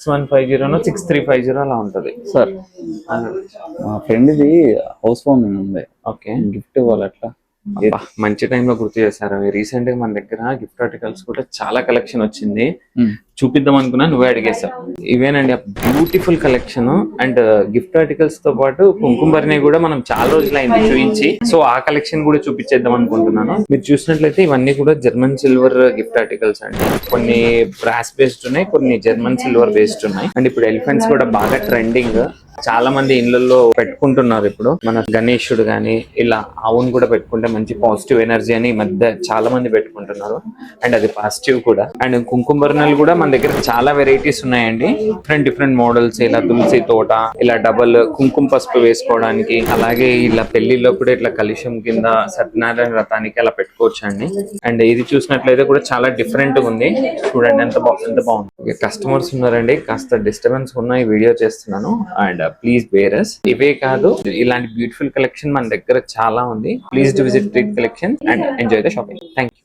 6150 6350 అలా ఉంటది సార్. మా ఫ్రెండ్ది హౌస్ వార్మింగ్ ఉంది, ఓకే. గిఫ్ట్ ఇవ్వాలి అట్లా. మంచి టైంలో గుర్తు చేశారు. రీసెంట్ గా మన దగ్గర గిఫ్ట్ ఆర్టికల్స్ కూడా చాలా కలెక్షన్ వచ్చింది, చూపిద్దాం అనుకున్నా, నువ్వే అడిగేసావు. ఇవేనండి beautiful collection. And gift articles తో పాటు కుంకుమర్ని కూడా మనం చాలా రోజులు అయింది చూపించి, సో ఆ కలెక్షన్ కూడా చూపించేద్దాం అనుకుంటున్నాను. మీరు చూసినట్లయితే ఇవన్నీ కూడా జర్మన్ సిల్వర్ గిఫ్ట్ ఆర్టికల్స్ అండి. కొన్ని బ్రాస్ బేస్డ్ ఉన్నాయి, కొన్ని జర్మన్ సిల్వర్ బేస్డ్ ఉన్నాయి. అండ్ ఇప్పుడు ఎలిఫెంట్స్ కూడా బాగా ట్రెండింగ్, చాలా మంది ఇళ్లలో పెట్టుకుంటున్నారు. ఇప్పుడు మన గణేశుడు గాని ఇలా ఆవును కూడా పెట్టుకుంటే మంచి పాజిటివ్ ఎనర్జీ అని ఈ మధ్య చాలా మంది పెట్టుకుంటున్నారు, అండ్ అది పాజిటివ్ కూడా. అండ్ కుంకుమర్ణాలు కూడా మన దగ్గర చాలా వెరైటీస్ ఉన్నాయండి, డిఫరెంట్ మోడల్స్. ఇలా తులసి తోట, ఇలా డబల్ కుంకుమ పసుపు వేసుకోవడానికి, అలాగే ఇలా పెళ్లిలో కూడా ఇట్లా కలుషం కింద సత్యనారాయణ వ్రతానికి అలా పెట్టుకోవచ్చు అండి. అండ్ ఇది చూసినట్లయితే కూడా చాలా డిఫరెంట్ గా ఉంది, చూడండి ఎంత బాగుంది. కస్టమర్స్ ఉన్నారండి, కాస్త డిస్టర్బెన్స్ ఉన్న ఈ వీడియో చేస్తున్నాను, అండ్ ప్లీజ్ బేరస్. ఇవే కాదు, ఇలాంటి బ్యూటిఫుల్ కలెక్షన్ మన దగ్గర చాలా ఉంది. Please do visit treat collection and enjoy the shopping. Thank you.